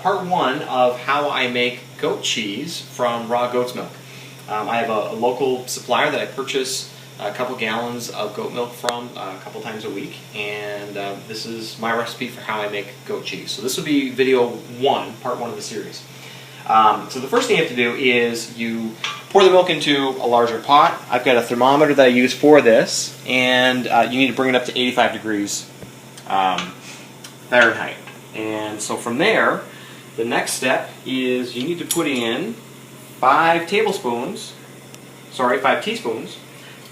part one of how I make goat cheese from raw goat's milk. I have a local supplier that I purchase a couple gallons of goat milk from a couple times a week, and this is my recipe for how I make goat cheese. So this will be video one, part one of the series. So the first thing you have to do is you pour the milk into a larger pot. I've got a thermometer that I use for this, and you need to bring it up to 85 degrees Fahrenheit. And so from there, the next step is you need to put in 5 teaspoons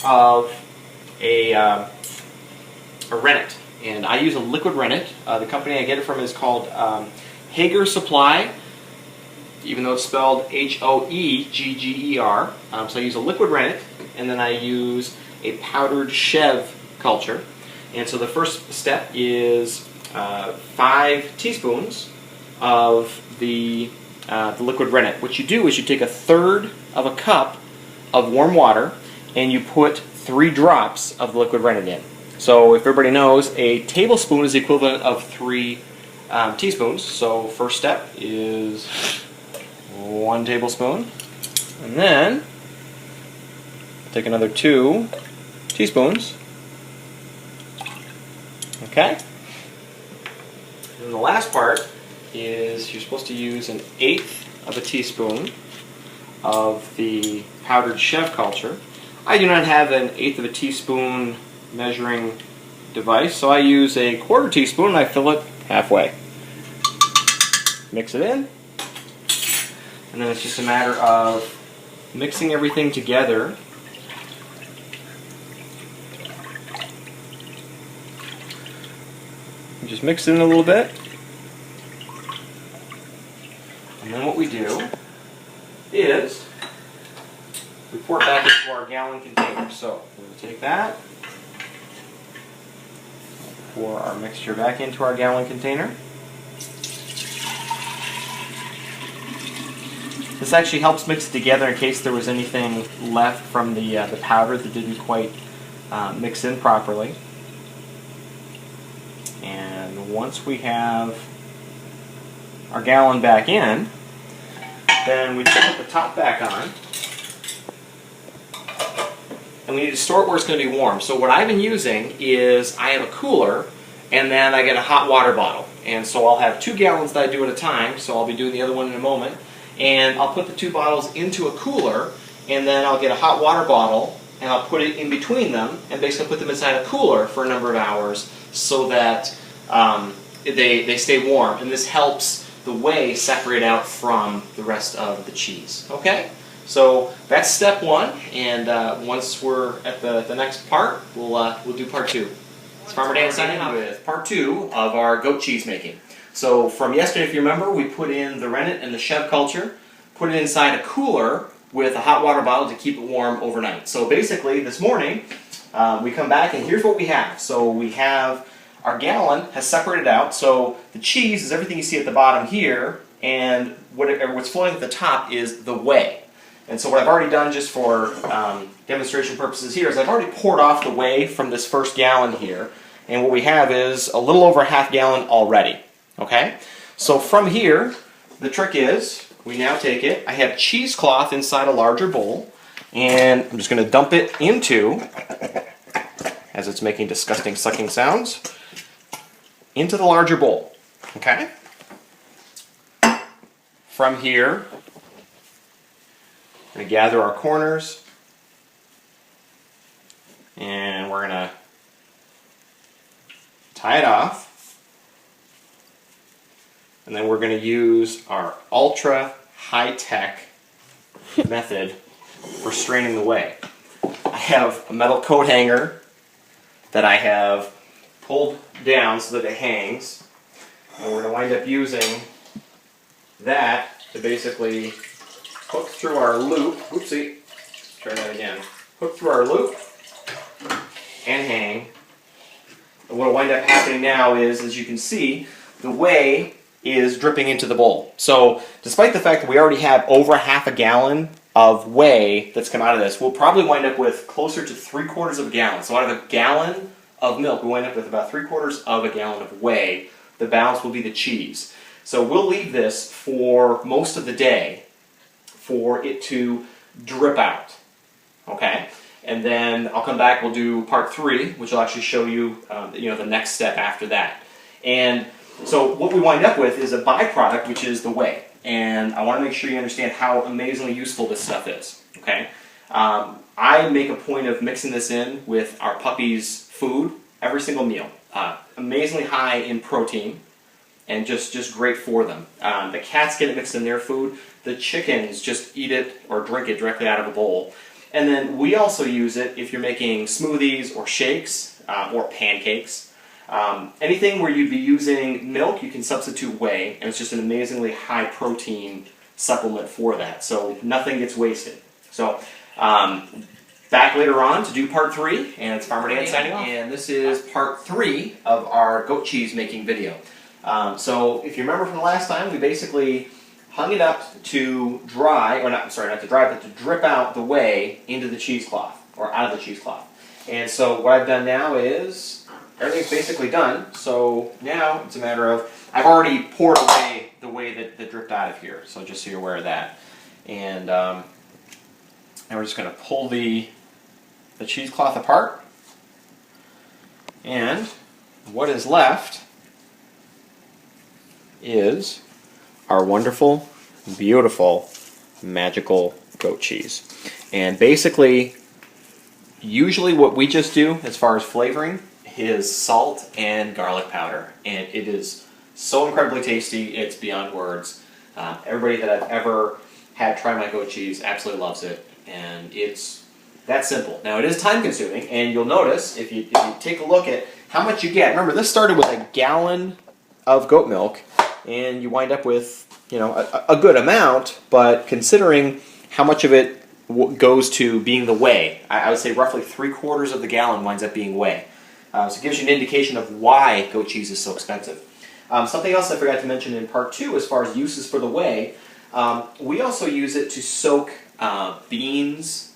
of a rennet. And I use a liquid rennet. The company I get it from is called Hager Supply, even though it's spelled Hoegger. So I use a liquid rennet, and then I use a powdered Chev culture. And so the first step is 5 teaspoons of the liquid rennet. What you do is you take 1/3 of a cup of warm water and you put 3 drops of the liquid rennet in. So if everybody knows, a tablespoon is the equivalent of 3 teaspoons. So first step is 1 tablespoon, and then take another 2 teaspoons. Okay? And the last part is you're supposed to use 1/8 of a teaspoon of the powdered Chev culture. I do not have 1/8 of a teaspoon measuring device, so I use 1/4 teaspoon and I fill it halfway. Mix it in, and then it's just a matter of mixing everything together. Just mix it in a little bit. And then what we do is we pour it back into our gallon container. So we'll take that, pour our mixture back into our gallon container. This actually helps mix it together in case there was anything left from the powder that didn't quite mix in properly. And once we have our gallon back in, then we put the top back on, and we need to store it where it's going to be warm. So what I've been using is I have a cooler, and then I get a hot water bottle. And so I'll have 2 gallons that I do at a time, so I'll be doing the other one in a moment. And I'll put the 2 bottles into a cooler, and then I'll get a hot water bottle, and I'll put it in between them, and basically put them inside a cooler for a number of hours so that they stay warm. And this helps the whey separate out from the rest of the cheese. Okay? So that's step 1, and once we're at the next part, we'll do part 2. It's Farmer Dan signing off with part 2 of our goat cheese making. So from yesterday, if you remember, we put in the rennet and the Chev culture, put it inside a cooler with a hot water bottle to keep it warm overnight. So basically, this morning, we come back and here's what we have. So we have our gallon has separated out. So the cheese is everything you see at the bottom here, and what's floating at the top is the whey. And so what I've already done just for demonstration purposes here is I've already poured off the whey from this first gallon here, and what we have is a little over a half gallon already. Okay? So from here, the trick is we now take it. I have cheesecloth inside a larger bowl, and I'm just going to dump it into, as it's making disgusting sucking sounds, into the larger bowl. Okay? From here, we're going to gather our corners, and we're going to tie it off. And then we're going to use our ultra high-tech method for straining the whey. I have a metal coat hanger that I have pulled down so that it hangs. And we're going to wind up using that to basically hook through our loop. Oopsie. Try that again. Hook through our loop and hang. And what will wind up happening now is, as you can see, the whey is dripping into the bowl. So despite the fact that we already have over half a gallon of whey that's come out of this, we'll probably wind up with closer to 3/4 of a gallon. So out of a gallon of milk, we wind up with about 3/4 of a gallon of whey. The balance will be the cheese. So we'll leave this for most of the day for it to drip out, okay? And then I'll come back, we'll do part 3, which will actually show you, the next step after that. And so what we wind up with is a byproduct, which is the whey. And I want to make sure you understand how amazingly useful this stuff is, okay? I make a point of mixing this in with our puppies' food every single meal. Amazingly high in protein and just great for them. The cats get it mixed in their food. The chickens just eat it or drink it directly out of a bowl. And then we also use it if you're making smoothies or shakes or pancakes. Anything where you'd be using milk, you can substitute whey, and it's just an amazingly high protein supplement for that. So nothing gets wasted. So back later on to do part 3, and it's Farmer Dan signing off. And this is part 3 of our goat cheese making video. So if you remember from the last time, we basically hung it up to dry, or not to dry, but to drip out the whey into the cheesecloth, or out of the cheesecloth. And so what I've done now is, everything's basically done, so now it's a matter of, I've already poured away the whey that dripped out of here, so just so you're aware of that. And now we're just going to pull the cheesecloth apart, and what is left is our wonderful, beautiful, magical goat cheese. And basically, usually what we just do as far as flavoring is salt and garlic powder. And it is so incredibly tasty, it's beyond words. Everybody that I've ever had try my goat cheese absolutely loves it. And it's that simple. Now it is time consuming, and you'll notice if you take a look at how much you get. Remember, this started with a gallon of goat milk, and you wind up with, a good amount, but considering how much of it goes to being the whey, I would say roughly 3/4 of the gallon winds up being whey. So it gives you an indication of why goat cheese is so expensive. Something else I forgot to mention in part 2 as far as uses for the whey, we also use it to soak beans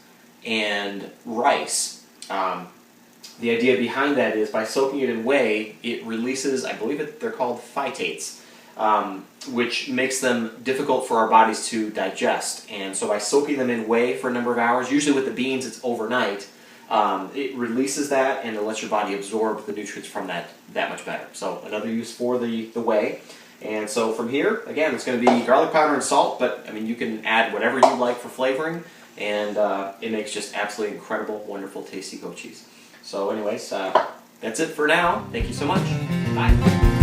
and rice. The idea behind that is by soaking it in whey, it releases, I believe they're called phytates, which makes them difficult for our bodies to digest. And so by soaking them in whey for a number of hours, usually with the beans it's overnight, it releases that and it lets your body absorb the nutrients from that much better. So another use for the whey. And so from here, again, it's going to be garlic powder and salt, but I mean you can add whatever you like for flavoring, and it makes just absolutely incredible, wonderful, tasty goat cheese. So anyways, that's it for now. Thank you so much. Bye.